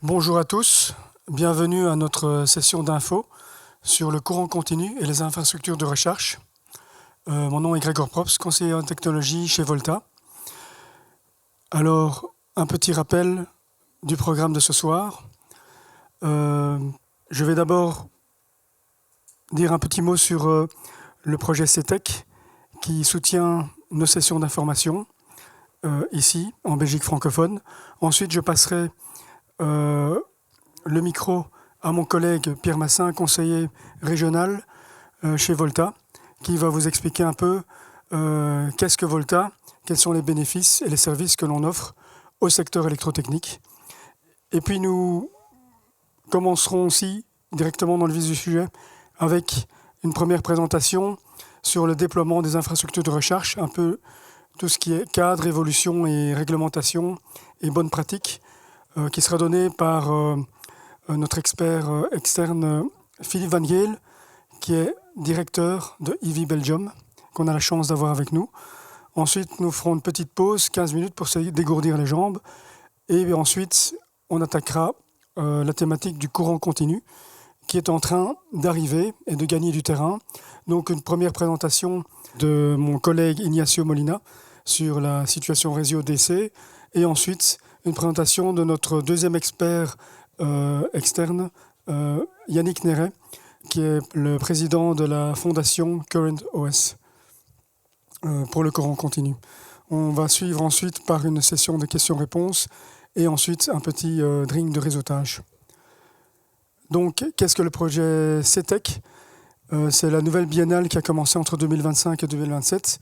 Bonjour à tous, bienvenue à notre session d'info sur le courant continu et les infrastructures de recherche. Mon nom est Gregor Probst, conseiller en technologie chez Volta. Alors, un petit rappel du programme de ce soir. Je vais d'abord dire un petit mot sur le projet CETEC qui soutient nos sessions d'information ici, en Belgique francophone. Ensuite, je passerai le micro à mon collègue Pierre Massin, conseiller régional chez Volta, qui va vous expliquer un peu qu'est-ce que Volta, quels sont les bénéfices et les services que l'on offre au secteur électrotechnique. Et puis nous commencerons aussi directement dans le vif du sujet avec une première présentation sur le déploiement des infrastructures de recherche, un peu tout ce qui est cadre, évolution et réglementation et bonnes pratiques, qui sera donné par notre expert externe Philippe Van Geel, qui est directeur de EV Belgium, qu'on a la chance d'avoir avec nous. Ensuite, nous ferons une petite pause, 15 minutes pour se dégourdir les jambes. Et ensuite, on attaquera la thématique du courant continu, qui est en train d'arriver et de gagner du terrain. Donc une première présentation de mon collègue Ignacio Molina sur la situation réseau DC. Et ensuite, une présentation de notre deuxième expert externe, Yannick Néret, qui est le président de la fondation Current OS pour le courant continu. On va suivre ensuite par une session de questions-réponses et ensuite un petit drink de réseautage. Donc, qu'est-ce que le projet CETEC ? C'est la nouvelle biennale qui a commencé entre 2025 et 2027.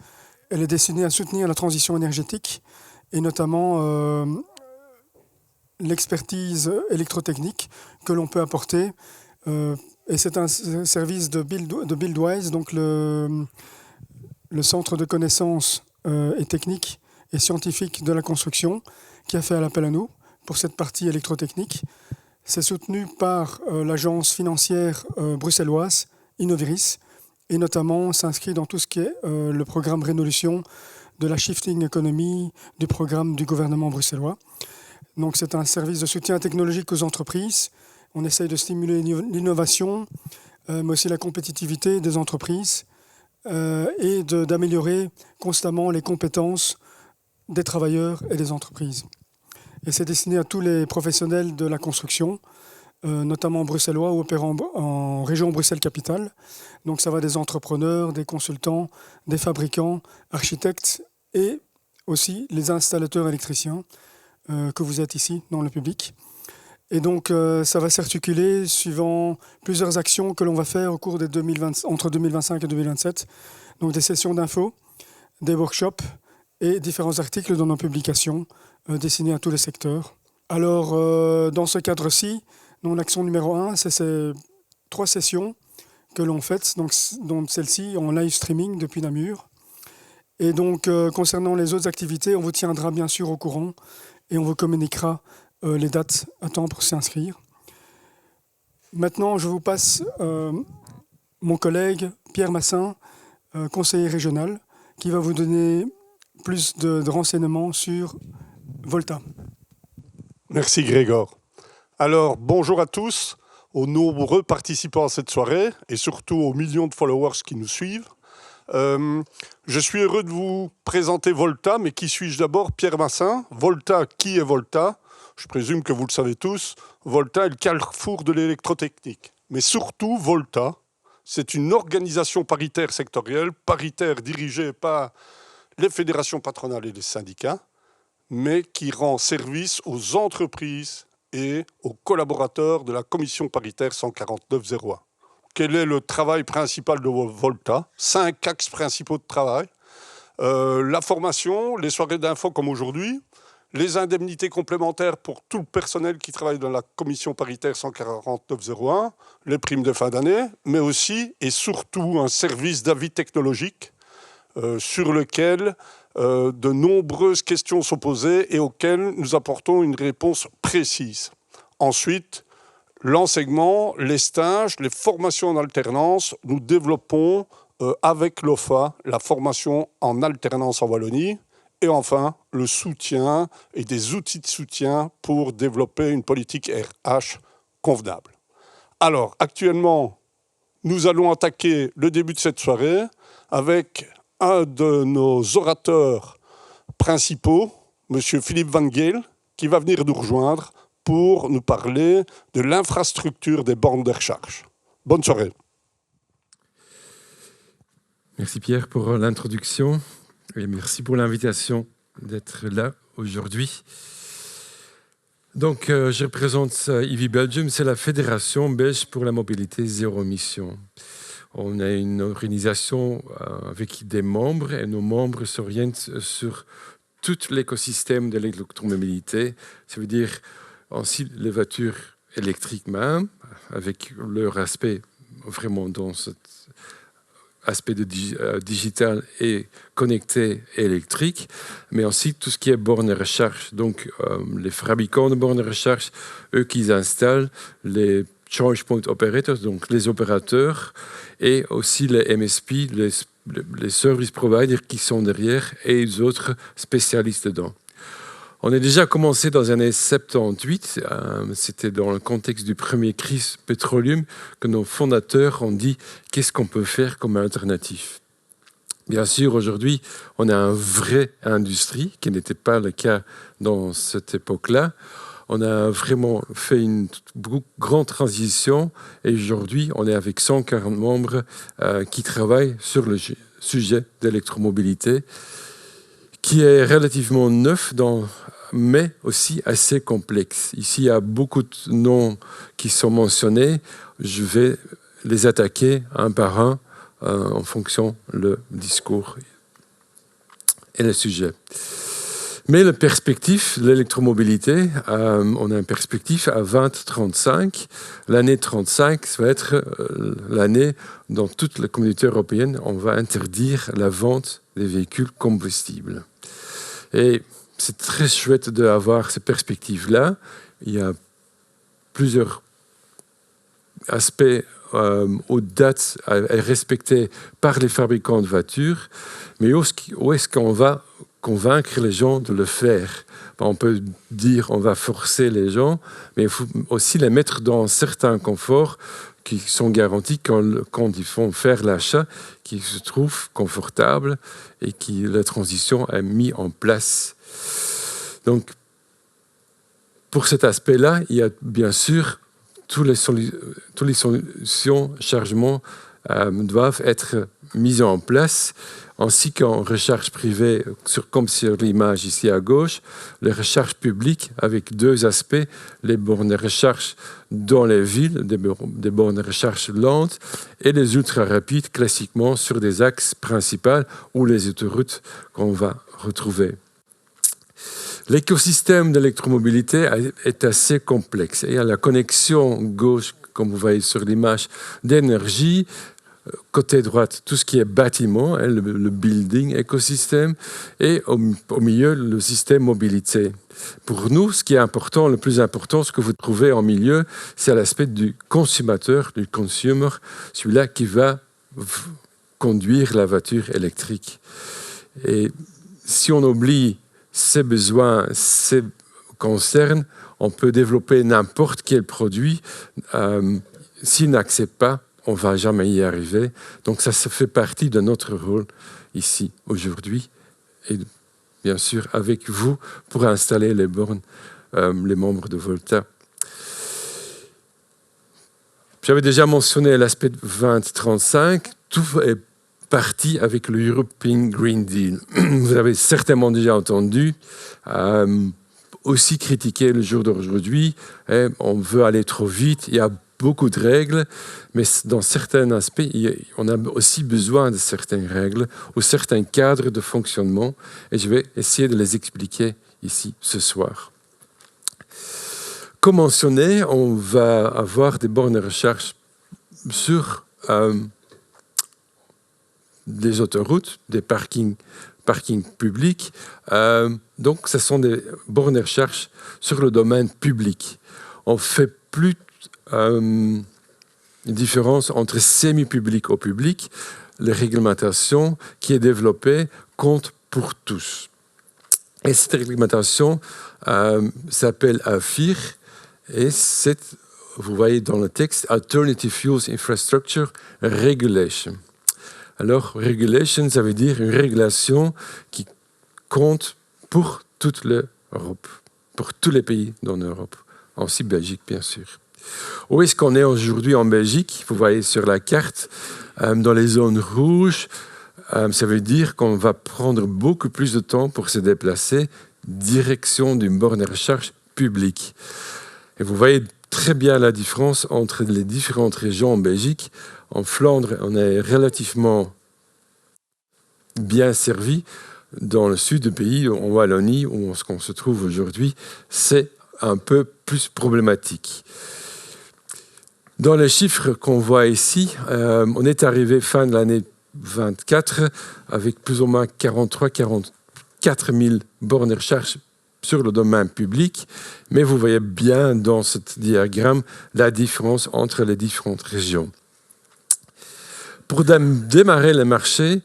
Elle est destinée à soutenir la transition énergétique et notamment l'expertise électrotechnique que l'on peut apporter. Et c'est un service de Buildwise, donc le centre de connaissances et techniques et scientifiques de la construction, qui a fait appel à nous pour cette partie électrotechnique. C'est soutenu par l'agence financière bruxelloise, Innoviris, et notamment s'inscrit dans tout ce qui est le programme Révolution de la Shifting Economy du programme du gouvernement bruxellois. Donc c'est un service de soutien technologique aux entreprises. On essaye de stimuler l'innovation, mais aussi la compétitivité des entreprises et d'améliorer constamment les compétences des travailleurs et des entreprises. Et c'est destiné à tous les professionnels de la construction, notamment bruxellois ou opérant en région Bruxelles-Capitale. Donc ça va des entrepreneurs, des consultants, des fabricants, architectes et aussi les installateurs électriciens que vous êtes ici dans le public. Et donc ça va s'articuler suivant plusieurs actions que l'on va faire au cours des entre 2025 et 2027. Donc des sessions d'infos, des workshops et différents articles dans nos publications destinés à tous les secteurs. Alors dans ce cadre-ci, l'action numéro 1, c'est ces 3 sessions que l'on fait, donc celle-ci en live streaming depuis Namur. Et donc concernant les autres activités, on vous tiendra bien sûr au courant et on vous communiquera les dates à temps pour s'inscrire. Maintenant, je vous passe mon collègue Pierre Massin, conseiller régional, qui va vous donner plus de renseignements sur Volta. Merci Grégor. Alors, bonjour à tous, aux nombreux participants à cette soirée et surtout aux millions de followers qui nous suivent. Je suis heureux de vous présenter Volta, mais qui suis-je d'abord? Pierre Massin. Volta, qui est Volta? Je présume que vous le savez tous. Volta est le carrefour de l'électrotechnique. Mais surtout, Volta, c'est une organisation paritaire sectorielle, paritaire dirigée par les fédérations patronales et les syndicats, mais qui rend service aux entreprises et aux collaborateurs de la commission paritaire 149-01. Quel est le travail principal de Volta? 5 axes principaux de travail. La formation, les soirées d'info comme aujourd'hui, les indemnités complémentaires pour tout le personnel qui travaille dans la commission paritaire 149-01, les primes de fin d'année, mais aussi et surtout un service d'avis technologique sur lequel de nombreuses questions sont posées et auxquelles nous apportons une réponse précise. Ensuite, l'enseignement, les stages, les formations en alternance, nous développons avec l'OFA la formation en alternance en Wallonie Et enfin, le soutien et des outils de soutien pour développer une politique RH convenable. Alors, actuellement, nous allons attaquer le début de cette soirée avec un de nos orateurs principaux, M. Philippe Van Geel, qui va venir nous rejoindre pour nous parler de l'infrastructure des bornes de recharge. Bonne soirée. Merci Pierre pour l'introduction et merci pour l'invitation d'être là aujourd'hui. Donc, je représente EV Belgium, c'est la Fédération belge pour la mobilité zéro émission. On a une organisation avec des membres et nos membres s'orientent sur tout l'écosystème de l'électromobilité. Ça veut dire aussi les voitures électriques même, avec leur aspect vraiment dans cet aspect de digital et connecté et électrique, mais aussi tout ce qui est bornes de recharge. Donc, les fabricants de bornes de recharge, eux qui installent les Charge Point Operators, donc les opérateurs, et aussi les MSP, les service providers qui sont derrière, et les autres spécialistes dedans. On a déjà commencé dans les années 78, c'était dans le contexte du premier crise pétrolium que nos fondateurs ont dit qu'est-ce qu'on peut faire comme alternative. Bien sûr, aujourd'hui, on a une vraie industrie, qui n'était pas le cas dans cette époque-là. On a vraiment fait une grande transition et aujourd'hui, on est avec 140 membres qui travaillent sur le sujet d'électromobilité, qui est relativement neuf, mais aussi assez complexe. Ici, il y a beaucoup de noms qui sont mentionnés. Je vais les attaquer un par un en fonction du discours et le sujet. Mais la perspective de l'électromobilité, on a une perspective à 2035. L'année 35, ça va être l'année dans toute la communauté européenne, on va interdire la vente des véhicules combustibles. Et c'est très chouette d'avoir ces perspectives-là. Il y a plusieurs aspects aux dates à respecter par les fabricants de voitures, mais où est-ce qu'on va convaincre les gens de le faire? On peut dire on va forcer les gens, mais il faut aussi les mettre dans certains conforts qui sont garantis quand ils font faire l'achat, qui se trouvent confortables et que la transition est mise en place. Donc, pour cet aspect-là, il y a bien sûr toutes les solutions chargement doivent être mises en place, ainsi qu'en recharge privée, comme sur l'image ici à gauche, les recharges publiques avec deux aspects, les bornes de recharge dans les villes, des bornes de recharge lentes, et les ultra rapides classiquement sur des axes principaux ou les autoroutes qu'on va retrouver. L'écosystème de l'électromobilité est assez complexe. Il y a la connexion gauche, comme vous voyez sur l'image, d'énergie. Côté droite, tout ce qui est bâtiment, le building écosystème, et au milieu, le système mobilité. Pour nous, ce qui est important, le plus important, ce que vous trouvez en milieu, c'est l'aspect du consommateur, du consumer, celui-là qui va conduire la voiture électrique. Et si on oublie ces besoins, ces concerns, on peut développer n'importe quel produit. S'il n'accepte pas, on ne va jamais y arriver. Donc ça fait partie de notre rôle ici, aujourd'hui. Et bien sûr, avec vous, pour installer les bornes, les membres de Volta. J'avais déjà mentionné l'aspect 2035. Tout est parti avec le European Green Deal. Vous avez certainement déjà entendu, aussi critiqué le jour d'aujourd'hui. On veut aller trop vite, il y a beaucoup de règles, mais dans certains aspects, on a aussi besoin de certaines règles ou certains cadres de fonctionnement, et je vais essayer de les expliquer ici ce soir. Comme mentionné, on va avoir des bornes de recharge sur des autoroutes, des parkings publics. Donc, ce sont des bornes de recharge sur le domaine public. On ne fait plus une différence entre semi-public et public. La réglementation qui est développée compte pour tous. Et cette réglementation s'appelle AFIR et c'est, vous voyez dans le texte, Alternative Fuels Infrastructure Regulation. Alors, regulation, ça veut dire une régulation qui compte pour toute l'Europe, pour tous les pays dans l'Europe, aussi Belgique, bien sûr. Où est-ce qu'on est aujourd'hui en Belgique? Vous voyez sur la carte, dans les zones rouges, ça veut dire qu'on va prendre beaucoup plus de temps pour se déplacer direction d'une borne de recharge publique. Et vous voyez très bien la différence entre les différentes régions en Belgique. En Flandre, on est relativement bien servi. Dans le sud du pays, en Wallonie, où on se trouve aujourd'hui, c'est un peu plus problématique. Dans les chiffres qu'on voit ici, on est arrivé fin de l'année 24 avec plus ou moins 43-44 000 bornes de recharge sur le domaine public, mais vous voyez bien dans ce diagramme la différence entre les différentes régions. Pour démarrer le marché,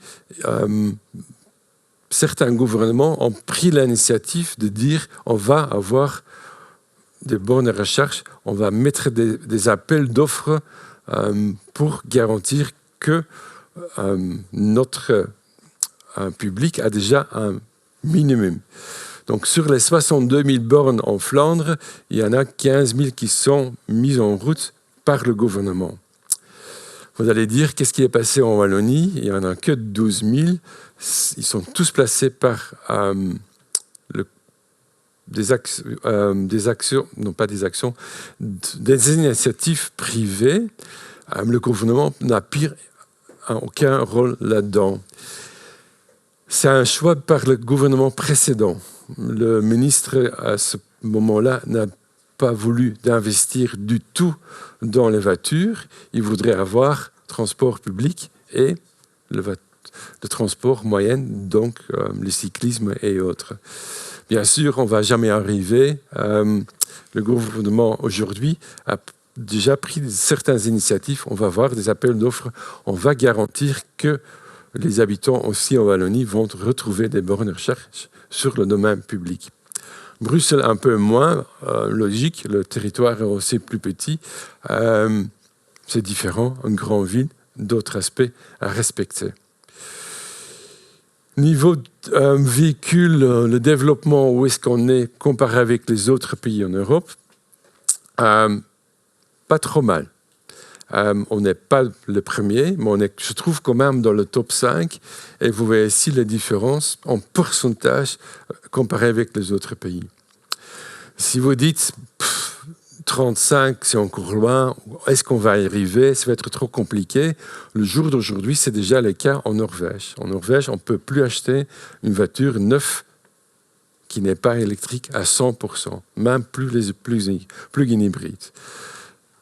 certains gouvernements ont pris l'initiative de dire on va avoir des bornes de recharge, on va mettre des appels d'offres pour garantir que notre public a déjà un minimum. Donc sur les 62 000 bornes en Flandre, il y en a 15 000 qui sont mises en route par le gouvernement. Vous allez dire, qu'est-ce qui est passé en Wallonie? Il n'y en a que 12 000. Ils sont tous placés par des initiatives privées. Le gouvernement n'a aucun rôle là-dedans. C'est un choix par le gouvernement précédent. Le ministre, à ce moment-là, n'a pas voulu d'investir du tout dans les voitures. Il voudrait avoir transport public et le transport moyen, donc le cyclisme et autres. Bien sûr, on ne va jamais arriver. Le gouvernement, aujourd'hui, a déjà pris certaines initiatives. On va voir des appels d'offres. On va garantir que les habitants aussi en Wallonie vont retrouver des bornes de recharge sur le domaine public. Bruxelles, un peu moins, logique, le territoire est aussi plus petit. C'est différent, une grande ville, d'autres aspects à respecter. Niveau véhicule, le développement, où est-ce qu'on est comparé avec les autres pays en Europe? Pas trop mal. On n'est pas le premier, mais on est, je trouve, quand même dans le top 5. Et vous voyez ici les différences en pourcentage comparé avec les autres pays. Si vous dites 35, c'est encore loin, est-ce qu'on va y arriver? Ça va être trop compliqué. Le jour d'aujourd'hui, c'est déjà le cas en Norvège. En Norvège, on ne peut plus acheter une voiture neuve qui n'est pas électrique à 100%, même plus les plug-in hybrides.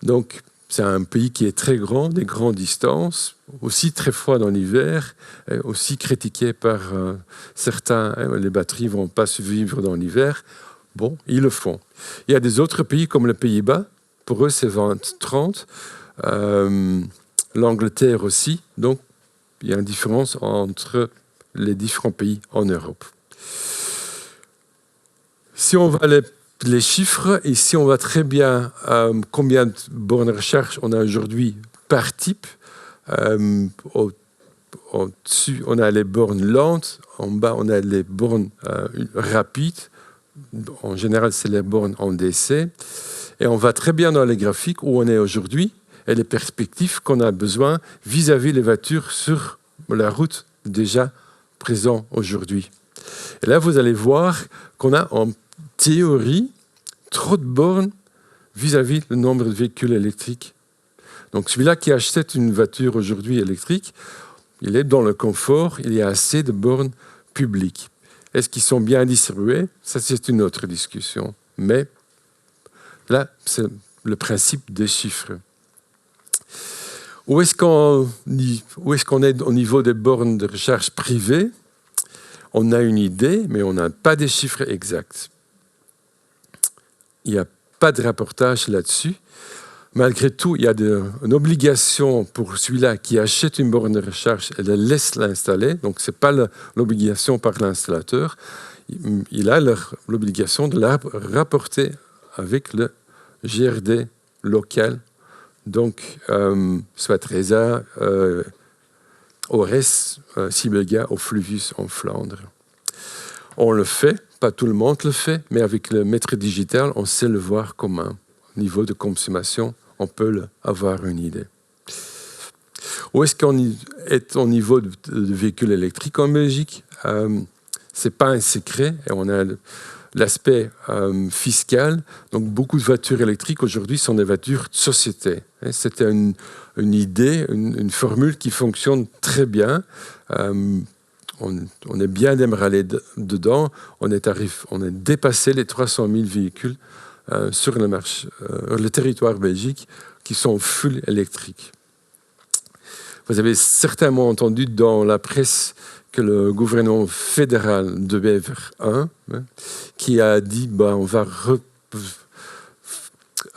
Donc, c'est un pays qui est très grand, des grandes distances, aussi très froid dans l'hiver, aussi critiqué par certains. Les batteries ne vont pas survivre dans l'hiver. Bon, ils le font. Il y a des autres pays comme les Pays-Bas. Pour eux, c'est 20-30. L'Angleterre aussi. Donc, il y a une différence entre les différents pays en Europe. Si on va les chiffres, ici, on voit très bien combien de bornes de recharge on a aujourd'hui par type. Au-dessus, on a les bornes lentes. En bas, on a les bornes rapides. En général, c'est les bornes en DC. Et on va très bien dans les graphiques où on est aujourd'hui et les perspectives qu'on a besoin vis-à-vis les voitures sur la route déjà présentes aujourd'hui. Et là, vous allez voir qu'on a en théorie trop de bornes vis-à-vis le nombre de véhicules électriques. Donc celui-là qui achète une voiture aujourd'hui électrique, il est dans le confort, il y a assez de bornes publiques. Est-ce qu'ils sont bien distribués? Ça, c'est une autre discussion. Mais là, c'est le principe des chiffres. Où est-ce qu'on est au niveau des bornes de recharge privées? On a une idée, mais on n'a pas des chiffres exacts. Il n'y a pas de rapportage là-dessus. malgré tout, il y a une obligation pour celui-là qui achète une borne de recharge et le laisse l'installer. Donc, ce n'est pas l'obligation par l'installateur. Il a l'obligation de la rapporter avec le GRD local. Donc, soit Reza, Ores, Sibelga, au Fluvius en Flandre. On le fait, pas tout le monde le fait, mais avec le mètre digital, on sait le voir commun. Au niveau de consommation, on peut avoir une idée. Où est-ce qu'on est au niveau de véhicules électriques en Belgique? Ce n'est pas un secret, et on a l'aspect fiscal. Donc, beaucoup de voitures électriques aujourd'hui sont des voitures de société. C'était une idée, une formule qui fonctionne très bien. On est bien démarré dedans. On est dépassé les 300 000 véhicules sur le territoire belgique qui sont full électriques. Vous avez certainement entendu dans la presse que le gouvernement fédéral de Bever 1, qui a dit on va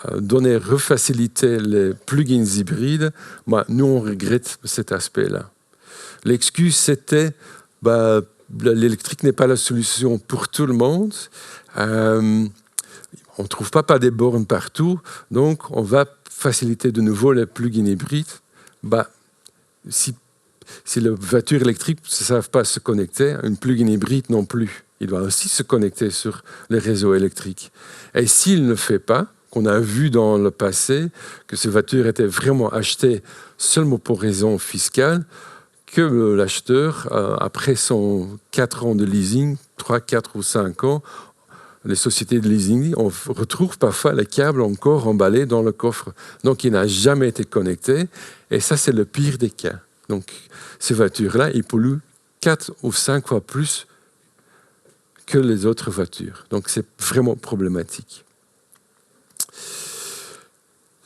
refaciliter les plugins hybrides. Nous, on regrette cet aspect-là. L'excuse, c'était l'électrique n'est pas la solution pour tout le monde. On ne trouve pas des bornes partout, donc on va faciliter de nouveau les plugins hybrides. Si les voitures électriques ne savent pas se connecter, un plug-in hybride non plus. Il doit aussi se connecter sur les réseaux électriques. Et s'il ne le fait pas, qu'on a vu dans le passé que ces voitures étaient vraiment achetées seulement pour raison fiscale, que l'acheteur, après son 4 ans de leasing, 3, 4 ou 5 ans, les sociétés de leasing, on retrouve parfois les câbles encore emballés dans le coffre. Donc, il n'a jamais été connecté. Et ça, c'est le pire des cas. Donc, ces voitures-là, ils polluent 4 ou 5 fois plus que les autres voitures. Donc, c'est vraiment problématique.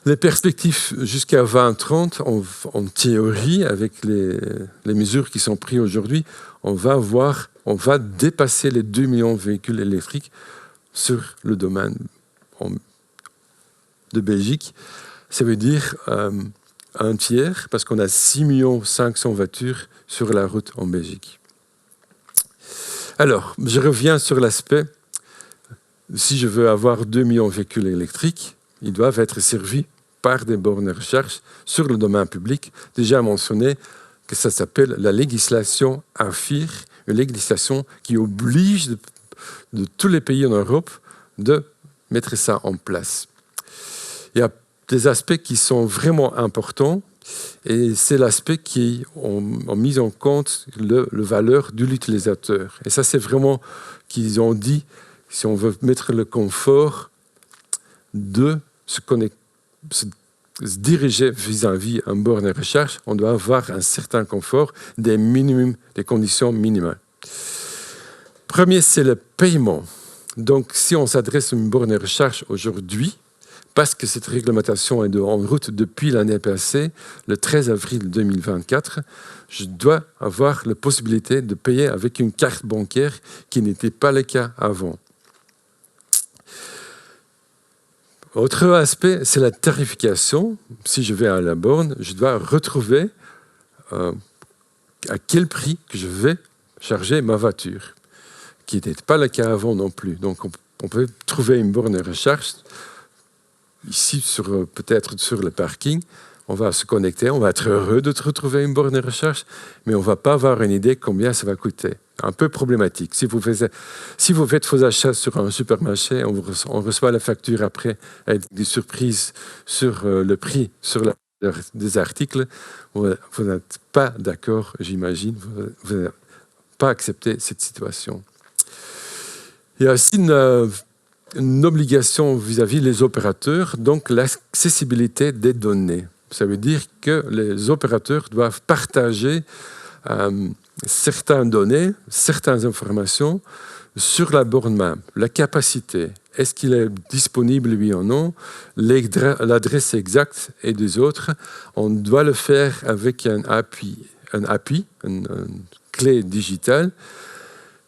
Les perspectives jusqu'à 2030, en théorie, avec les mesures qui sont prises aujourd'hui, on va dépasser les 2 millions de véhicules électriques sur le domaine de Belgique. Ça veut dire un tiers, parce qu'on a 6 500 000 voitures sur la route en Belgique. Alors, je reviens sur l'aspect, si je veux avoir 2 millions de véhicules électriques, ils doivent être servis par des bornes de recharge sur le domaine public. Déjà mentionné que ça s'appelle la législation AFIR, une législation qui oblige de tous les pays en Europe de mettre ça en place. Il y a des aspects qui sont vraiment importants et c'est l'aspect qui ont mis en compte la valeur de l'utilisateur. Et ça, c'est vraiment qu'ils ont dit, si on veut mettre le confort de se diriger vis-à-vis un borne de recharge, on doit avoir un certain confort, des conditions minimales. Premier, c'est le paiement. Donc, si on s'adresse à une borne de recharge aujourd'hui, parce que cette réglementation est en route depuis l'année passée, le 13 avril 2024, je dois avoir la possibilité de payer avec une carte bancaire qui n'était pas le cas avant. Autre aspect, c'est la tarification. Si je vais à la borne, je dois retrouver à quel prix que je vais charger ma voiture, qui n'était pas le cas avant non plus. Donc, on peut trouver une borne de recharge ici, peut-être sur le parking. On va se connecter, on va être heureux de retrouver une borne de recharge, mais on ne va pas avoir une idée combien ça va coûter. Un peu problématique. Si vous faites vos achats sur un supermarché, on reçoit la facture après avec des surprises sur le prix des articles. Vous n'êtes pas d'accord, j'imagine. Vous n'avez pas accepté cette situation. Il y a aussi une obligation vis-à-vis des opérateurs, donc l'accessibilité des données. Ça veut dire que les opérateurs doivent partager certaines données, certaines informations sur la borne même. La capacité, est-ce qu'il est disponible, oui ou non, l'adresse exacte et des autres. On doit le faire avec un API, une clé digitale.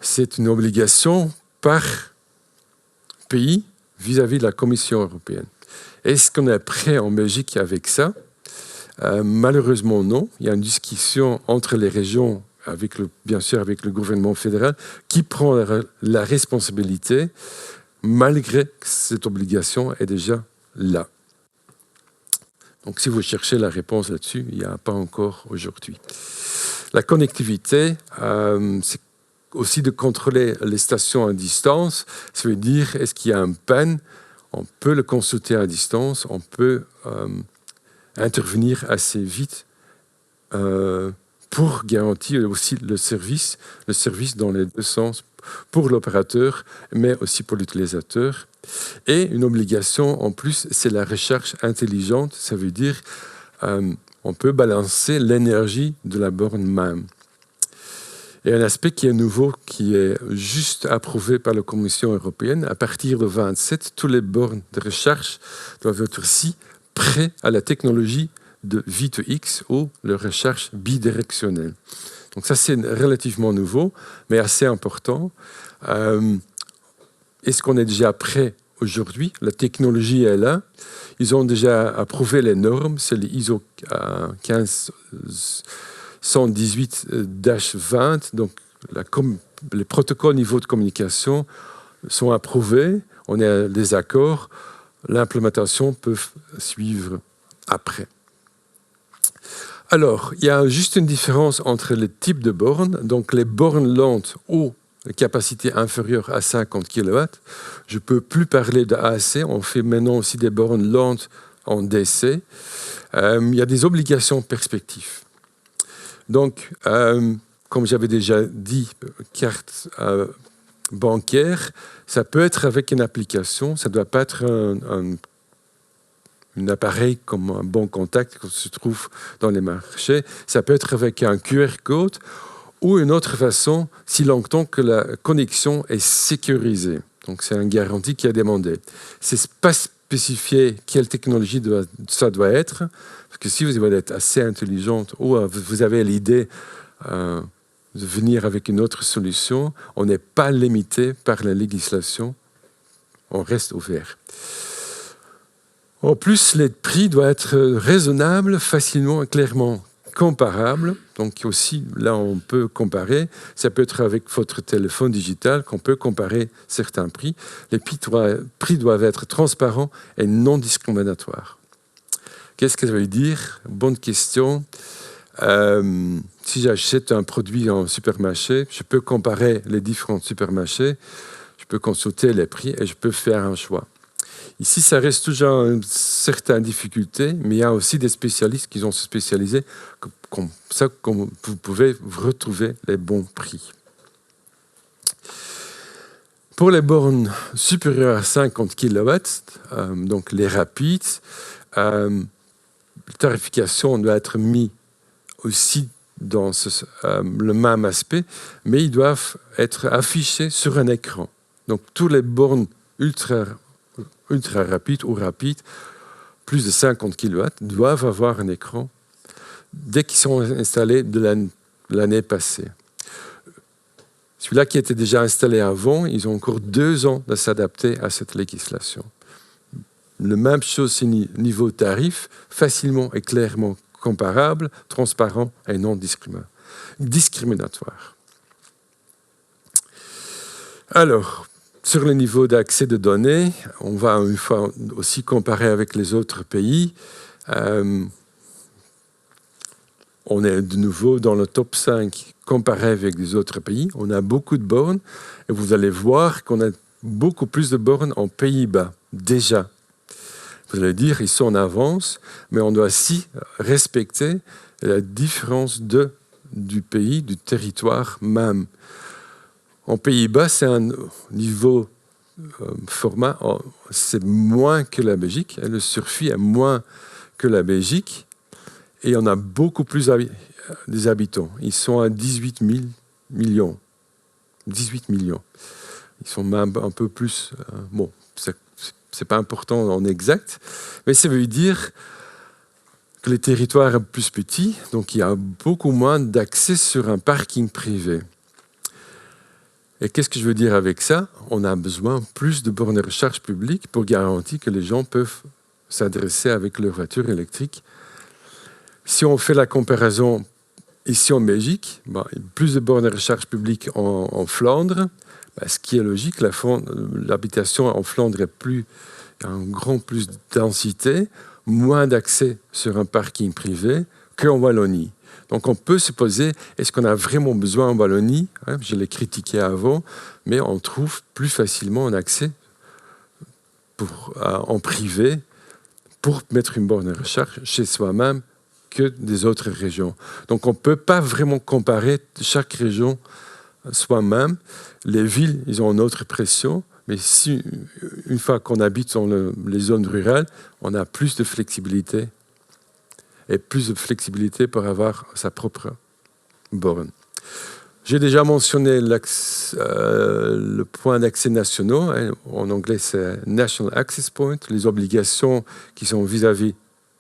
C'est une obligation par pays vis-à-vis de la Commission européenne. Est-ce qu'on est prêt en Belgique avec ça? Malheureusement, non. Il y a une discussion entre les régions, bien sûr avec le gouvernement fédéral, qui prend la responsabilité, malgré que cette obligation est déjà là. Donc, si vous cherchez la réponse là-dessus, il n'y a pas encore aujourd'hui. La connectivité, c'est aussi de contrôler les stations à distance. Ça veut dire, est-ce qu'il y a une panne? On peut le consulter à distance, on peut intervenir assez vite pour garantir aussi le service dans les deux sens, pour l'opérateur, mais aussi pour l'utilisateur. Et une obligation en plus, c'est la recharge intelligente. Ça veut dire on peut balancer l'énergie de la borne même. Et un aspect qui est nouveau, qui est juste approuvé par la Commission européenne, à partir de 27, toutes les bornes de recharge doivent être aussi prêtes à la technologie de V2X ou la recharge bidirectionnelle. Donc ça, c'est relativement nouveau, mais assez important. Est-ce qu'on est déjà prêt aujourd'hui? La technologie est là. Ils ont déjà approuvé les normes, c'est les ISO 15118-20. Donc les protocoles niveau de communication sont approuvés. On est à des accords. L'implémentation peut suivre après. Alors, il y a juste une différence entre les types de bornes. Donc, les bornes lentes ou capacité inférieure à 50 kW. Je ne peux plus parler de AC. On fait maintenant aussi des bornes lentes en DC. Il y a des obligations perspectives. Donc, comme j'avais déjà dit, carte bancaire, ça peut être avec une application. Ça ne doit pas être un appareil comme un bon contact qui se trouve dans les marchés. Ça peut être avec un QR code ou une autre façon, si longtemps que la connexion est sécurisée. Donc, c'est une garantie qui est demandée. Ce n'est pas spécifié quelle technologie ça doit être, parce que si vous voulez être assez intelligente ou vous avez l'idée de venir avec une autre solution, on n'est pas limité par la législation, on reste ouvert. En plus, les prix doivent être raisonnables, facilement et clairement comparables. Donc aussi, là, on peut comparer. Ça peut être avec votre téléphone digital qu'on peut comparer certains prix. Les prix doivent être transparents et non discriminatoires. Qu'est-ce que ça veut dire? Bonne question. Si j'achète un produit en supermarché, je peux comparer les différents supermarchés, je peux consulter les prix et je peux faire un choix. Ici, ça reste toujours une certaine difficulté, mais il y a aussi des spécialistes qui ont se spécialisé, comme ça, comme vous pouvez retrouver les bons prix. Pour les bornes supérieures à 50 kW, donc les rapides, la tarification doit être mise aussi dans le même aspect, mais ils doivent être affichés sur un écran. Donc, toutes les bornes ultra rapides ou rapides, plus de 50 kW, doivent avoir un écran dès qu'ils sont installés de l'année passée. Celui-là qui était déjà installé avant, ils ont encore 2 ans de s'adapter à cette législation. La même chose niveau tarif, facilement et clairement comparable, transparent et non discriminatoire. Alors, sur le niveau d'accès de données, on va une fois aussi comparer avec les autres pays. On est de nouveau dans le top 5 comparé avec les autres pays. On a beaucoup de bornes et vous allez voir qu'on a beaucoup plus de bornes en Pays-Bas, déjà. Vous allez dire, ils sont en avance, mais on doit aussi respecter la différence du pays, du territoire même. En Pays-Bas, c'est un niveau format, c'est moins que la Belgique. Le surfi est moins que la Belgique. Et on a beaucoup plus des habitants. Ils sont à 18 millions. 18 millions. Ils sont même un peu plus... bon, c'est pas important en exact, mais ça veut dire que le territoire est plus petit, donc il y a beaucoup moins d'accès sur un parking privé. Et qu'est-ce que je veux dire avec ça? On a besoin plus de bornes de recharge publiques pour garantir que les gens peuvent s'adresser avec leur voiture électrique. Si on fait la comparaison ici en Belgique, plus de bornes de recharge publiques en Flandre, ce qui est logique, l'habitation en Flandre a un grand plus de densité, moins d'accès sur un parking privé qu'en Wallonie. Donc on peut se poser, est-ce qu'on a vraiment besoin en Wallonie? Je l'ai critiqué avant, mais on trouve plus facilement un accès en privé pour mettre une borne de recharge chez soi-même que des autres régions. Donc on ne peut pas vraiment comparer chaque région soi-même. Les villes, ils ont une autre pression, mais si, une fois qu'on habite dans les zones rurales, on a plus de flexibilité et plus de flexibilité pour avoir sa propre borne. J'ai déjà mentionné le point d'accès nationaux. En anglais, c'est National Access Point, les obligations qui sont vis-à-vis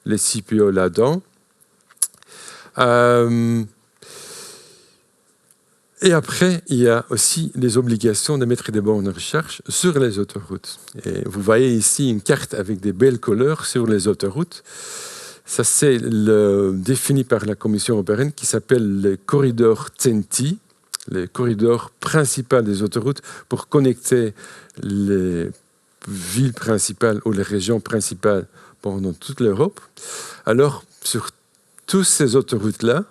les CPO là-dedans. Et après, il y a aussi les obligations de mettre des bornes de recharge sur les autoroutes. Et vous voyez ici une carte avec des belles couleurs sur les autoroutes. Ça, c'est défini par la Commission européenne qui s'appelle le corridor TEN-T, le corridor principal des autoroutes pour connecter les villes principales ou les régions principales pendant toute l'Europe. Alors, sur toutes ces autoroutes-là,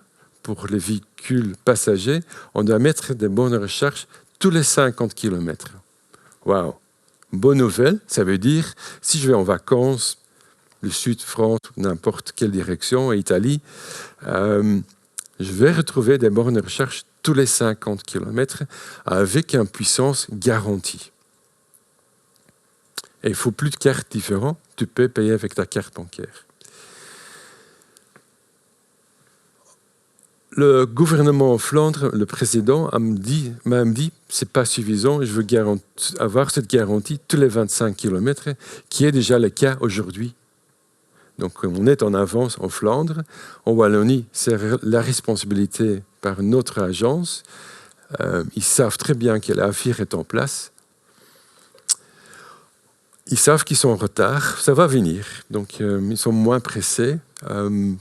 pour les véhicules passagers, on doit mettre des bornes de recharge tous les 50 km. Waouh! Bonne nouvelle, ça veut dire, si je vais en vacances, le sud, France, n'importe quelle direction, Italie, je vais retrouver des bornes de recharge tous les 50 km avec une puissance garantie. Et il ne faut plus de cartes différentes, tu peux payer avec ta carte bancaire. Le gouvernement en Flandre, le président, m'a dit c'est pas suffisant, je veux avoir cette garantie tous les 25 km, qui est déjà le cas aujourd'hui. Donc on est en avance en Flandre. En Wallonie, c'est la responsabilité par notre agence. Ils savent très bien que l'AFIR est en place. Ils savent qu'ils sont en retard, ça va venir. Donc ils sont moins pressés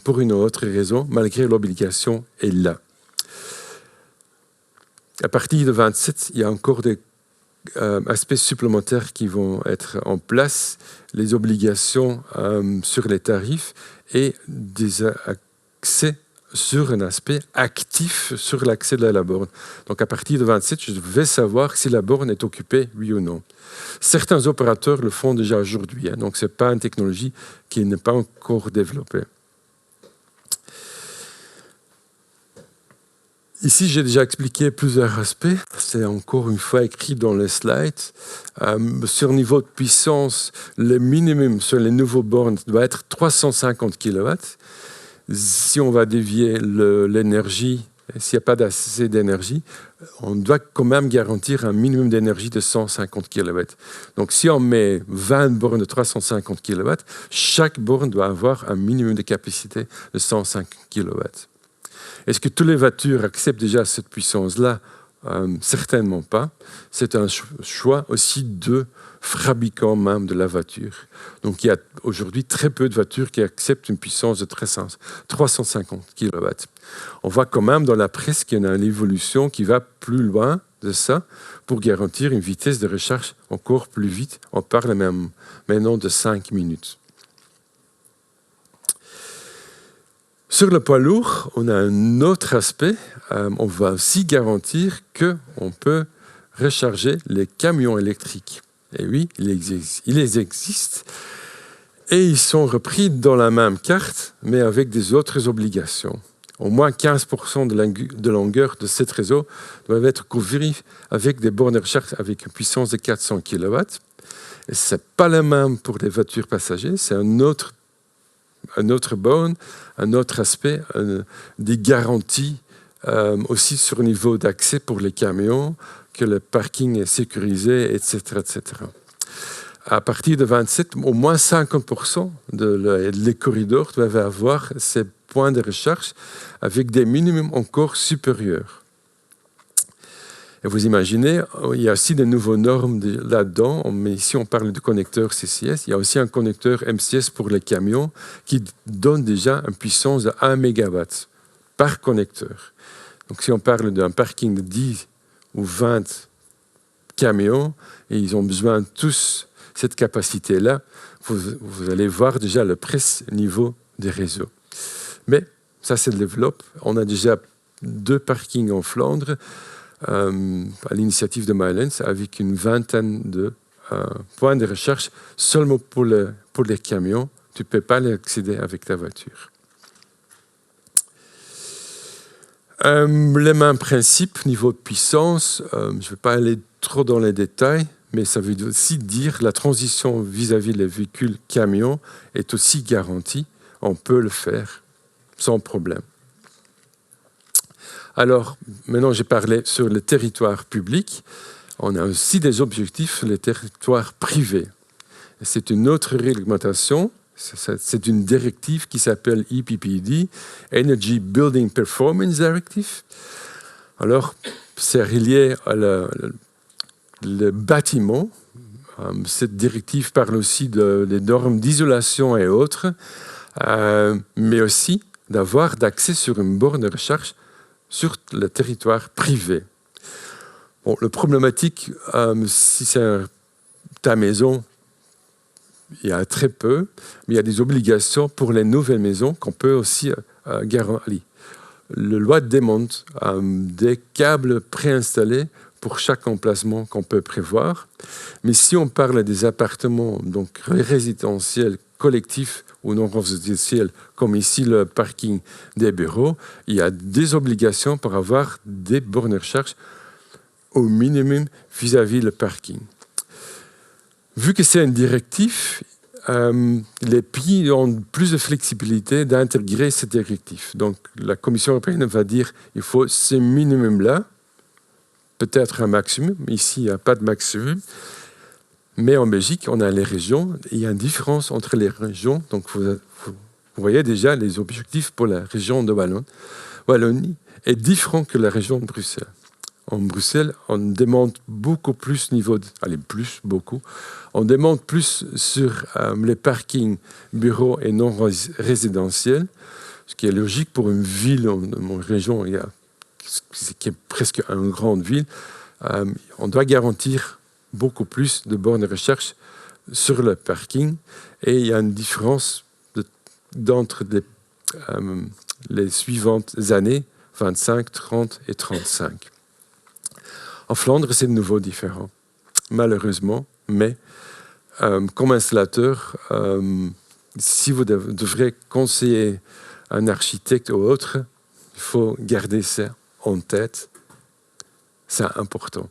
pour une autre raison, malgré l'obligation est là. À partir de 27, il y a encore des aspects supplémentaires qui vont être en place, les obligations sur les tarifs et des accès sur un aspect actif sur l'accès de la borne. Donc à partir de 27, je vais savoir si la borne est occupée, oui ou non. Certains opérateurs le font déjà aujourd'hui, donc ce n'est pas une technologie qui n'est pas encore développée. Ici, j'ai déjà expliqué plusieurs aspects. C'est encore une fois écrit dans les slides. Sur niveau de puissance, le minimum sur les nouveaux bornes doit être 350 kW. Si on va dévier l'énergie, s'il n'y a pas assez d'énergie, on doit quand même garantir un minimum d'énergie de 150 kW. Donc si on met 20 bornes de 350 kW, chaque borne doit avoir un minimum de capacité de 105 kW. Est-ce que toutes les voitures acceptent déjà cette puissance-là? Certainement pas. C'est un choix aussi de fabricant même de la voiture. Donc il y a aujourd'hui très peu de voitures qui acceptent une puissance de 350 kW. On voit quand même dans la presse qu'il y a une évolution qui va plus loin de ça pour garantir une vitesse de recharge encore plus vite. On parle même maintenant de 5 minutes. Sur le poids lourd, on a un autre aspect. On va aussi garantir qu'on peut recharger les camions électriques. Et oui, ils existent. Et ils sont repris dans la même carte, mais avec des autres obligations. Au moins 15% de longueur de cet réseau doivent être couverts avec des bornes de recharge avec une puissance de 400 kW. Et ce n'est pas le même pour les voitures passagers, c'est un autre borne, un autre aspect, des garanties aussi sur le niveau d'accès pour les camions, que le parking est sécurisé, etc., etc. À partir de 27, au moins 50% des corridors doivent avoir ces points de recharge avec des minimums encore supérieurs. Et vous imaginez, il y a aussi de nouvelles normes là-dedans. Mais ici, on parle de connecteur CCS. Il y a aussi un connecteur MCS pour les camions qui donne déjà une puissance de 1 MW par connecteur. Donc, si on parle d'un parking de 10 ou 20 camions, et ils ont besoin de tous cette capacité-là, vous allez voir déjà le niveau des réseaux. Mais ça se développe. On a déjà 2 parkings en Flandre, à l'initiative de Mylens, avec une vingtaine de points de recharge seulement pour les camions. Tu ne peux pas les accéder avec ta voiture. Les mêmes principes, niveau de puissance, je ne vais pas aller trop dans les détails, mais ça veut aussi dire que la transition vis-à-vis des véhicules camions est aussi garantie. On peut le faire sans problème. Alors, maintenant, j'ai parlé sur le territoire public. On a aussi des objectifs sur le territoire privé. C'est une autre réglementation. C'est une directive qui s'appelle EPPD, Energy Building Performance Directive. Alors, c'est relié à le bâtiment. Cette directive parle aussi des normes d'isolation et autres, mais aussi d'avoir d'accès sur une borne de recharge sur le territoire privé. Bon, le problématique, si c'est ta maison, il y a très peu, mais il y a des obligations pour les nouvelles maisons qu'on peut aussi garantir. La loi demande des câbles préinstallés pour chaque emplacement qu'on peut prévoir. Mais si on parle des appartements donc résidentiels collectifs ou non résidentiels, comme ici le parking des bureaux, il y a des obligations pour avoir des bornes de recharge au minimum vis-à-vis le parking. Vu que c'est une directive, les pays ont plus de flexibilité d'intégrer cette directive. Donc la Commission européenne va dire qu'il faut ce minimum-là, peut-être un maximum. Ici, il n'y a pas de maximum. Mais en Belgique, on a les régions. Il y a une différence entre les régions. Donc vous voyez déjà les objectifs pour la région de Wallonie est différent que la région de Bruxelles. En Bruxelles, on demande beaucoup plus on demande plus sur les parkings bureaux et non résidentiels, ce qui est logique pour une ville, une région qui est presque une grande ville. On doit garantir beaucoup plus de bornes de recharge sur le parking et il y a une différence entre les suivantes années, 25, 30 et 35. En Flandre, c'est de nouveau différent, malheureusement, mais comme installateur, si vous devrez conseiller un architecte ou autre, il faut garder ça en tête, c'est important.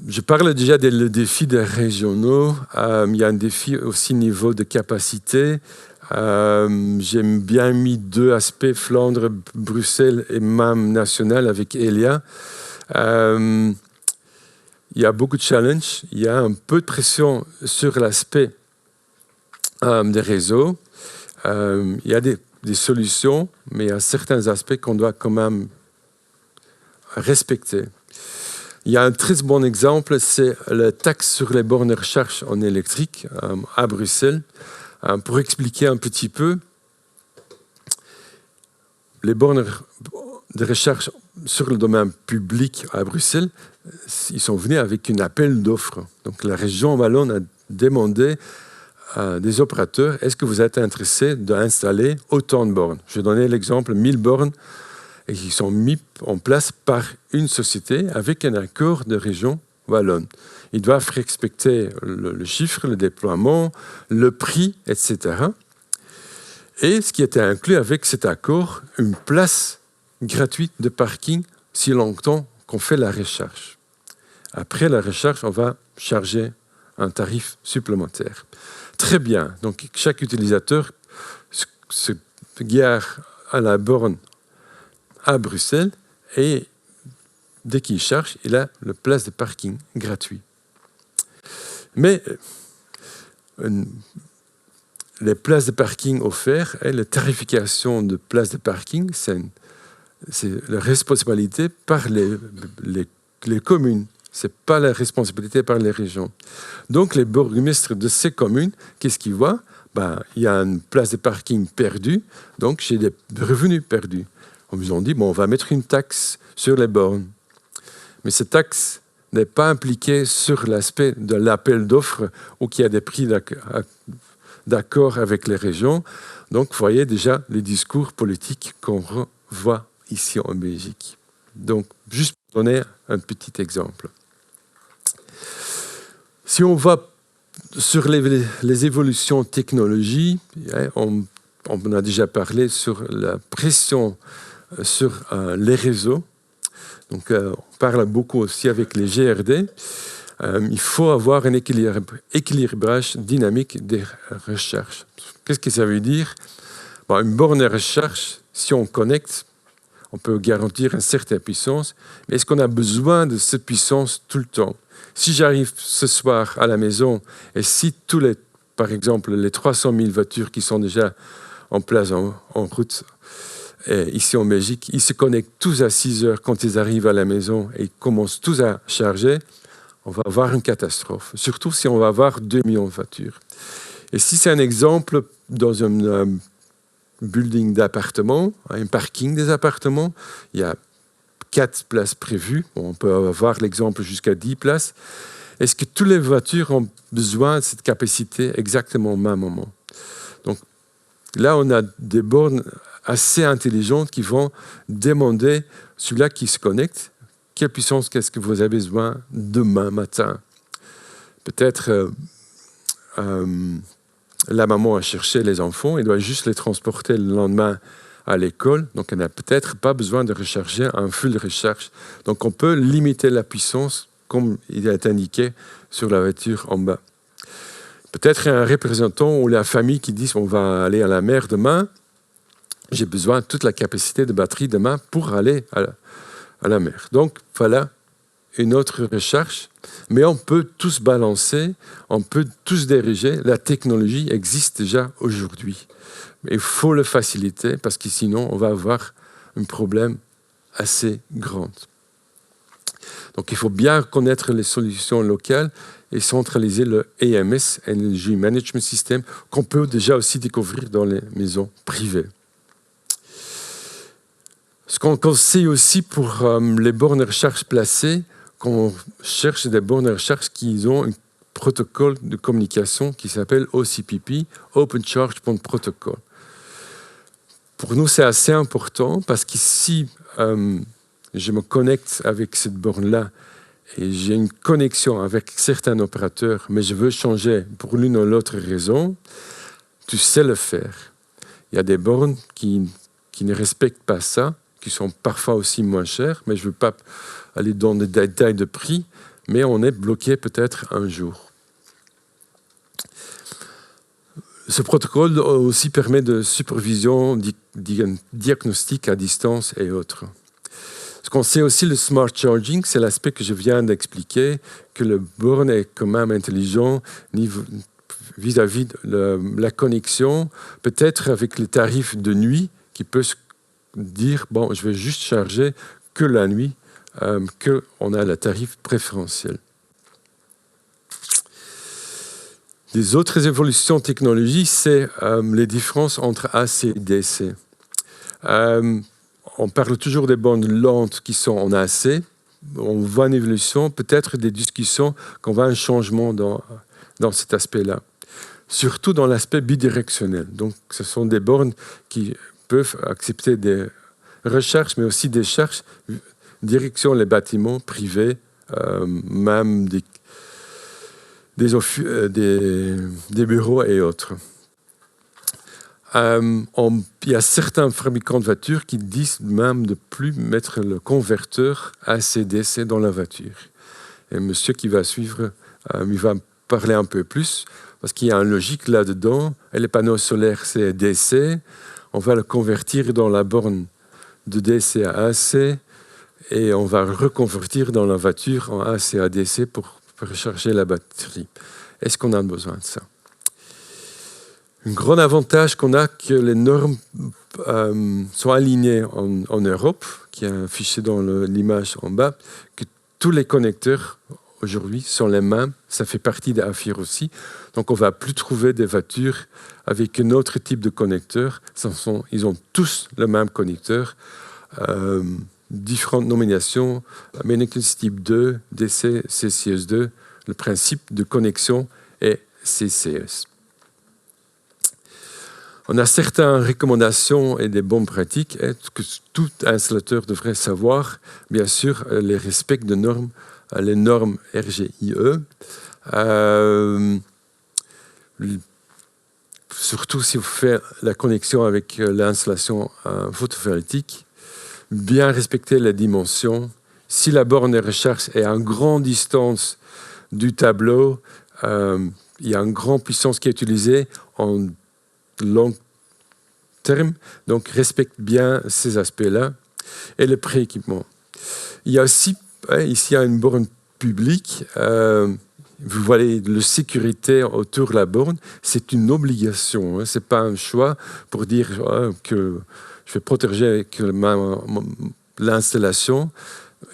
Je parle déjà des défis des régionaux, il y a un défi aussi au niveau de capacité. J'ai bien mis 2 aspects, Flandre, Bruxelles et même national avec Elia. Il y a beaucoup de challenges, il y a un peu de pression sur l'aspect des réseaux. Il y a des solutions, mais il y a certains aspects qu'on doit quand même respecter. Il y a un très bon exemple, c'est la taxe sur les bornes de recharge en électrique à Bruxelles. Pour expliquer un petit peu, les bornes de recharge sur le domaine public à Bruxelles, ils sont venus avec un appel d'offres. Donc la région wallonne a demandé à des opérateurs, est-ce que vous êtes intéressés d'installer autant de bornes? Je vais donner l'exemple, 1000 bornes et qui sont mis en place par une société avec un accord de région wallonne. Ils doivent respecter le chiffre, le déploiement, le prix, etc. Et ce qui était inclus avec cet accord, une place gratuite de parking si longtemps qu'on fait la recharge. Après la recharge, on va charger un tarif supplémentaire. Très bien. Donc, chaque utilisateur se gare à la borne à Bruxelles et dès qu'il charge, il a la place de parking gratuit. Mais les places de parking offertes et la tarification de places de parking, c'est c'est la responsabilité par les communes. Ce n'est pas la responsabilité par les régions. Donc, les bourgmestres de ces communes, qu'est-ce qu'ils voient? Il y a une place de parking perdue, donc j'ai des revenus perdus. On nous a dit, on va mettre une taxe sur les bornes. Mais cette taxe n'est pas impliquée sur l'aspect de l'appel d'offres ou qu'il y a des prix d'accord avec les régions. Donc, vous voyez déjà les discours politiques qu'on voit ici en Belgique. Donc, juste pour donner un petit exemple. Si on va sur les évolutions technologiques, on a déjà parlé sur la pression sur les réseaux. Donc, on parle beaucoup aussi avec les GRD. Il faut avoir un équilibrage dynamique des recherches. Qu'est-ce que ça veut dire? Une borne de recherche, si on connecte, on peut garantir une certaine puissance, mais est-ce qu'on a besoin de cette puissance tout le temps? Si j'arrive ce soir à la maison et si par exemple, les 300 000 voitures qui sont déjà en place en route ici en Belgique, ils se connectent tous à 6 heures quand ils arrivent à la maison et ils commencent tous à charger, on va avoir une catastrophe. Surtout si on va avoir 2 millions de voitures. Et si c'est un exemple dans un building d'appartements, un parking des appartements, il y a 4 places prévues. On peut avoir l'exemple jusqu'à 10 places. Est-ce que toutes les voitures ont besoin de cette capacité exactement au même moment? Donc là, on a des bornes assez intelligentes qui vont demander, celui-là qui se connecte, quelle puissance qu'est-ce que vous avez besoin demain matin? Peut-être la maman a cherché les enfants, elle doit juste les transporter le lendemain à l'école, donc elle n'a peut-être pas besoin de recharger un full recharge. Donc on peut limiter la puissance comme il est indiqué sur la voiture en bas. Peut-être un représentant ou la famille qui dit on va aller à la mer demain, j'ai besoin de toute la capacité de batterie demain pour aller à la mer. Donc voilà une autre recherche, mais on peut tous balancer, on peut tous diriger. La technologie existe déjà aujourd'hui. Mais il faut le faciliter parce que sinon, on va avoir un problème assez grand. Donc, il faut bien connaître les solutions locales et centraliser le EMS, Energy Management System, qu'on peut déjà aussi découvrir dans les maisons privées. Ce qu'on conseille aussi pour les bornes de recharge placées, qu'on cherche des bornes de recharge qui ont un protocole de communication qui s'appelle OCPP, Open Charge Point Protocol. Pour nous, c'est assez important parce que si je me connecte avec cette borne-là et j'ai une connexion avec certains opérateurs, mais je veux changer pour l'une ou l'autre raison, tu sais le faire. Il y a des bornes qui ne respectent pas ça, qui sont parfois aussi moins chères, mais je ne veux pas aller dans des détails de prix, mais on est bloqué peut-être un jour. Ce protocole aussi permet de supervision, diagnostic à distance et autres. Ce qu'on sait aussi, le smart charging, c'est l'aspect que je viens d'expliquer, que le borne est quand même intelligent vis-à-vis de la connexion, peut-être avec les tarifs de nuit, qui peut se dire, bon, je vais juste charger que la nuit, qu'on a le tarif préférentiel. Des autres évolutions technologiques, c'est les différences entre AC et DC. On parle toujours des bornes lentes qui sont en AC. On voit une évolution, peut-être des discussions, qu'on voit un changement dans cet aspect-là. Surtout dans l'aspect bidirectionnel. Donc, ce sont des bornes qui peuvent accepter des recharges, mais aussi des charges direction les bâtiments privés, même des bureaux et autres. Il y a certains fabricants de voitures qui disent même de ne plus mettre le converteur AC-DC dans la voiture. Et monsieur qui va suivre, il va parler un peu plus, parce qu'il y a une logique là-dedans. Et les panneaux solaires, c'est DC. On va le convertir dans la borne de DC à AC et on va le reconvertir dans la voiture en AC à DC pour recharger la batterie. Est-ce qu'on a besoin de ça? Un grand avantage qu'on a, que les normes sont alignées en Europe, qui est affiché dans l'image en bas, que tous les connecteurs aujourd'hui sont les mêmes. Ça fait partie des AFIR aussi. Donc on ne va plus trouver des voitures avec un autre type de connecteur. Ils ont tous le même connecteur. Différentes nominations, Mennekes type 2, DC, CCS2. Le principe de connexion est CCS. On a certaines recommandations et des bonnes pratiques que tout installateur devrait savoir. Bien sûr, les respects de normes, les normes RGIE. Surtout si vous faites la connexion avec l'installation photovoltaïque, bien respecter les dimensions. Si la borne de recharge est à une grande distance du tableau, il y a une grande puissance qui est utilisée en long terme, donc respecte bien ces aspects-là. Et le prééquipement. Il y a aussi, ici, une borne publique. Vous voyez, la sécurité autour de la borne, c'est une obligation. Ce n'est pas un choix pour dire que je vais protéger l'installation.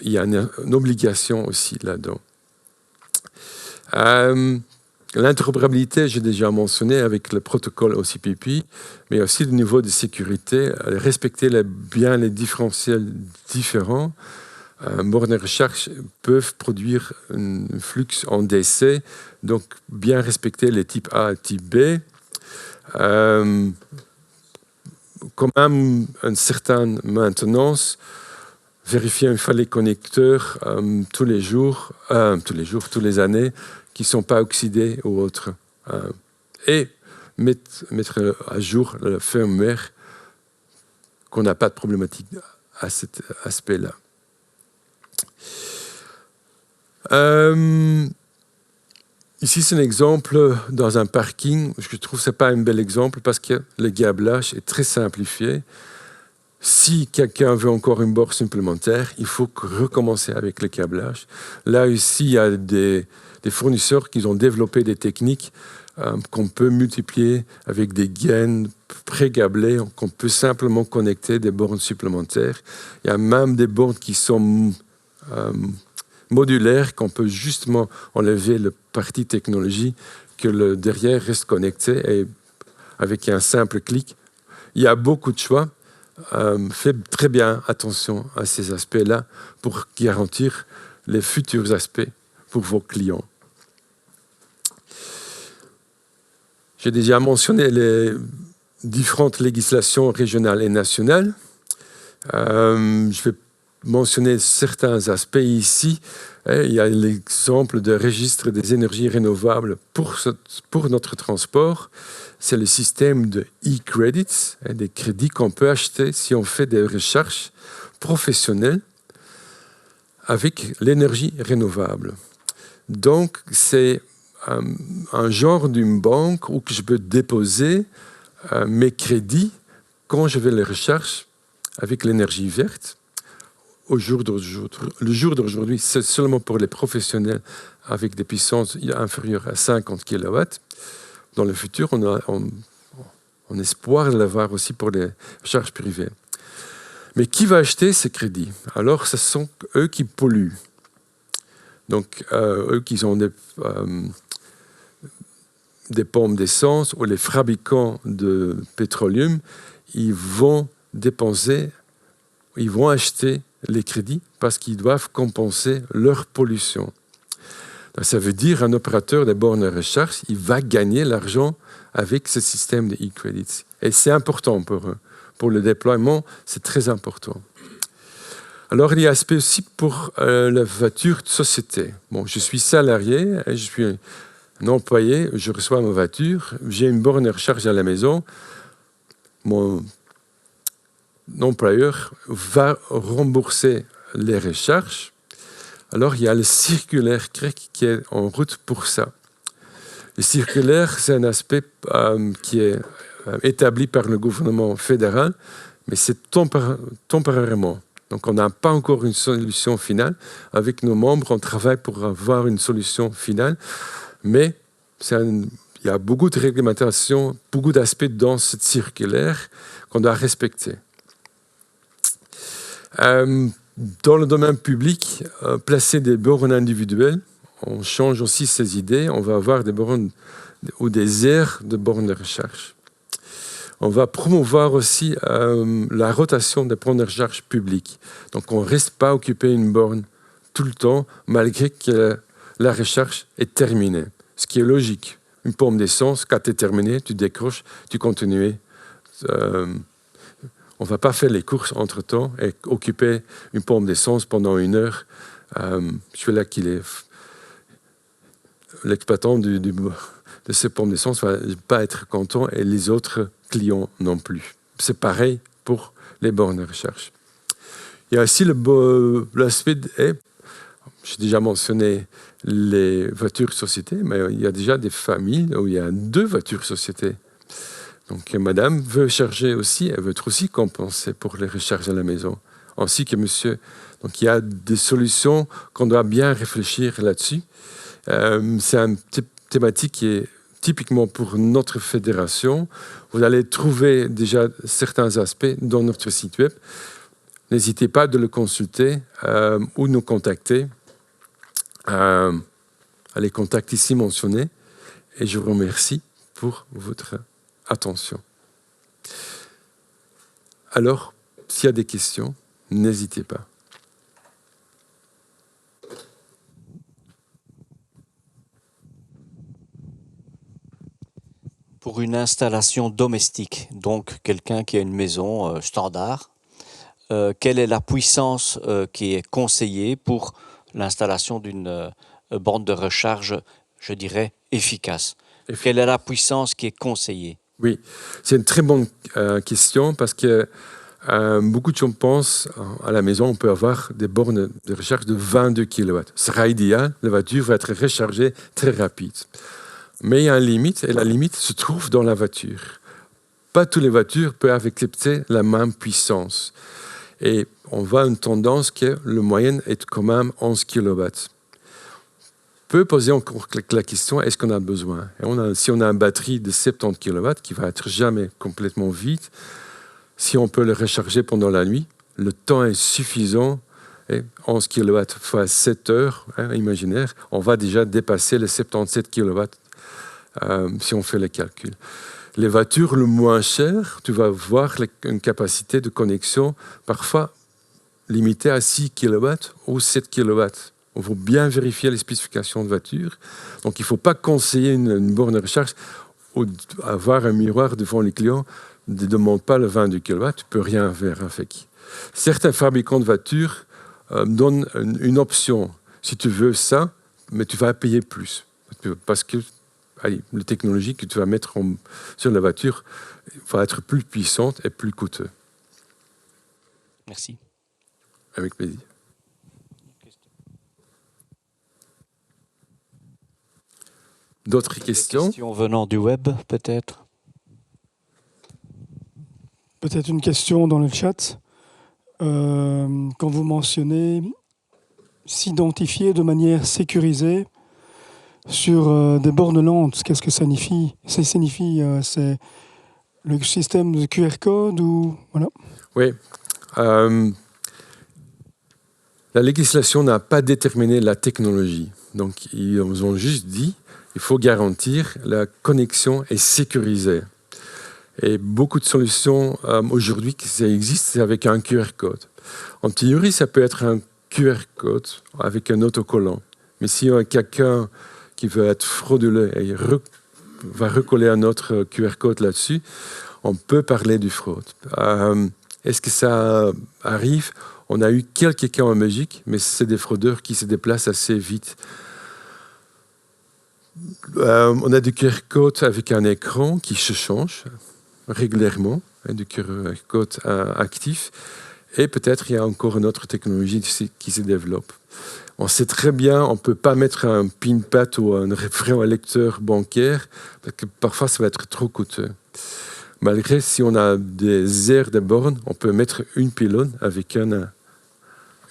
Il y a une obligation aussi là-dedans. L'interopérabilité, j'ai déjà mentionné avec le protocole OCPP, mais aussi le niveau de sécurité, respecter bien les différentiels différents. Bornes de recharge peuvent produire un flux en DC, donc bien respecter les types A et type B. Quand même, une certaine maintenance, vérifier une fois les connecteurs tous les années, qui ne sont pas oxydés ou autres. Et mettre à jour le firmware, qu'on n'a pas de problématique à cet aspect-là. Ici, c'est un exemple dans un parking. Je trouve que ce n'est pas un bel exemple parce que le câblage est très simplifié. Si quelqu'un veut encore une borne supplémentaire, il faut recommencer avec le câblage. Là, ici, il y a des fournisseurs qui ont développé des techniques qu'on peut multiplier avec des gaines pré-câblées, qu'on peut simplement connecter des bornes supplémentaires. Il y a même des bornes qui sont modulaires, qu'on peut justement enlever la partie technologie, que le derrière reste connecté et avec un simple clic. Il y a beaucoup de choix. Faites très bien attention à ces aspects-là pour garantir les futurs aspects pour vos clients. J'ai déjà mentionné les différentes législations régionales et nationales. Je vais mentionner certains aspects ici. Il y a l'exemple de registre des énergies renouvelables pour notre transport. C'est le système de e-credits, des crédits qu'on peut acheter si on fait des recherches professionnelles avec l'énergie renouvelable. Donc, c'est un genre d'une banque où je peux déposer mes crédits quand je vais les rechercher avec l'énergie verte. Le jour d'aujourd'hui, c'est seulement pour les professionnels avec des puissances inférieures à 50 kW. Dans le futur, on espoir de l'avoir aussi pour les charges privées. Mais qui va acheter ces crédits? Alors, ce sont eux qui polluent. Donc, eux qui ont des pompes d'essence ou les fabricants de pétrolium, ils vont acheter les crédits parce qu'ils doivent compenser leur pollution. Donc, ça veut dire qu'un opérateur de bornes de recharge, il va gagner l'argent avec ce système de e-credits. Et c'est important pour eux. Pour le déploiement, c'est très important. Alors, il y a aspect aussi pour la voiture de société. Bon, je suis salarié, je suis un employé, je reçois ma voiture, j'ai une borne de recharge à la maison. Mon employeur va rembourser les recharges. Alors, il y a le circulaire CREC qui est en route pour ça. Le circulaire, c'est un aspect qui est établi par le gouvernement fédéral, mais c'est temporairement. Donc, on n'a pas encore une solution finale. Avec nos membres, on travaille pour avoir une solution finale, mais il il y a beaucoup de réglementations, beaucoup d'aspects dans cette circulaire qu'on doit respecter. Dans le domaine public, placer des bornes individuelles, on change aussi ces idées. On va avoir des bornes ou des aires de bornes de recharge. On va promouvoir aussi la rotation des bornes de recharge publiques. Donc on ne reste pas occupé une borne tout le temps, malgré que la recharge est terminée. Ce qui est logique. Une pompe d'essence, quand tu es terminé, tu décroches, tu continues. On ne va pas faire les courses entre-temps et occuper une pompe d'essence pendant 1 heure. Je suis là qu'il est... L'exploitant de ces pompes d'essence ne va pas être content et les autres clients non plus. C'est pareil pour les bornes de recharge. Il y a aussi l'aspect... J'ai déjà mentionné les voitures sociétés, mais il y a déjà des familles où il y a 2 voitures sociétés. Donc, madame veut charger aussi, elle veut être aussi compensée pour les recharges à la maison, ainsi que monsieur. Donc, il y a des solutions qu'on doit bien réfléchir là-dessus. C'est une thématique qui est typiquement pour notre fédération. Vous allez trouver déjà certains aspects dans notre site web. N'hésitez pas de le consulter ou nous contacter. Les contacts ici mentionnés. Et je vous remercie pour votre attention. Alors, s'il y a des questions, n'hésitez pas. Pour une installation domestique, donc quelqu'un qui a une maison standard, quelle est la puissance qui est conseillée pour l'installation d'une borne de recharge, je dirais, efficace? Quelle est la puissance qui est conseillée? Oui, c'est une très bonne question parce que beaucoup de gens pensent à la maison, on peut avoir des bornes de recharge de 22 kW. Ce sera idéal, la voiture va être rechargée très rapide. Mais il y a une limite et la limite se trouve dans la voiture. Pas toutes les voitures peuvent accepter la même puissance. Et on voit une tendance que le moyen est quand même 11 kW. Peut poser encore la question, est-ce qu'on a besoin? Si on a une batterie de 70 kW qui va être jamais complètement vide, si on peut le recharger pendant la nuit, le temps est suffisant. 11 kW fois 7 heures, imaginaire, on va déjà dépasser les 77 kW si on fait les calculs. Les voitures le moins chères, tu vas voir une capacité de connexion parfois limitée à 6 kW ou 7 kW. Il faut bien vérifier les spécifications de voiture. Donc, il ne faut pas conseiller une borne de recharge ou avoir un miroir devant les clients. Ne demande pas le 22 kW, tu ne peux rien faire avec. Certains fabricants de voitures donnent une option. Si tu veux ça, mais tu vas payer plus. Parce que la technologie que tu vas mettre sur la voiture va être plus puissante et plus coûteuse. Merci. Avec plaisir. D'autres questions? Des questions venant du web, peut-être? Peut-être une question dans le chat. Quand vous mentionnez s'identifier de manière sécurisée sur des bornes lentes, qu'est-ce que ça signifie? Ça signifie c'est le système de QR code ou voilà? Oui. La législation n'a pas déterminé la technologie. Donc, ils ont juste dit qu'il faut garantir la connexion est sécurisée. Et beaucoup de solutions aujourd'hui qui existent, c'est avec un QR code. En théorie, ça peut être un QR code avec un autocollant. Mais si quelqu'un qui veut être frauduleux et va recoller un autre QR code là-dessus, on peut parler du fraude. Est-ce que ça arrive? On a eu quelques cas en Belgique, mais c'est des fraudeurs qui se déplacent assez vite. On a du QR code avec un écran qui se change régulièrement, du QR code actif. Et peut-être il y a encore une autre technologie qui se développe. On sait très bien, on ne peut pas mettre un PIN-pad ou un référent à lecteur bancaire, parce que parfois ça va être trop coûteux. Malgré, si on a des aires de bornes, on peut mettre une pylône avec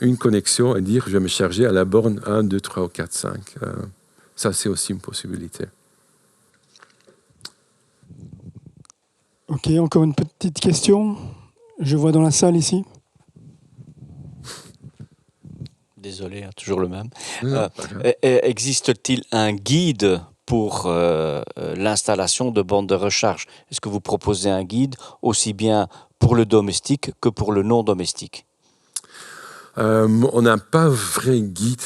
une connexion et dire je vais me charger à la borne 1, 2, 3 ou 4, 5. Ça, c'est aussi une possibilité. Ok, encore une petite question. Je vois dans la salle ici. Désolé, hein, toujours le même. Non, pas grave. Existe-t-il un guide pour l'installation de bornes de recharge? Est-ce que vous proposez un guide aussi bien pour le domestique que pour le non domestique? On n'a pas vrai guide.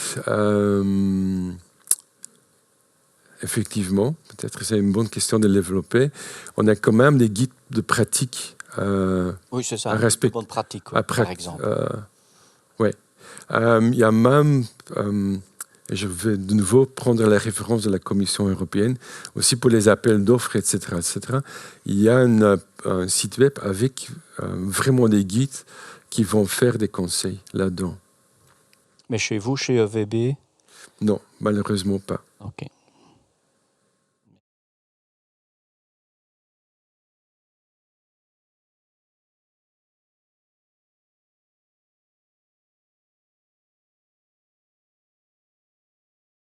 Effectivement, peut-être c'est une bonne question de le développer. On a quand même des guides de pratique. Oui, c'est ça, Un une respect- bonne pratique, Après, par exemple. ouais. Il y a même, et je vais de nouveau prendre la référence de la Commission européenne, aussi pour les appels d'offres, etc. Il y a un site web avec vraiment des guides qui vont faire des conseils là-dedans. Mais chez vous, chez EVB? Non, malheureusement pas. Ok.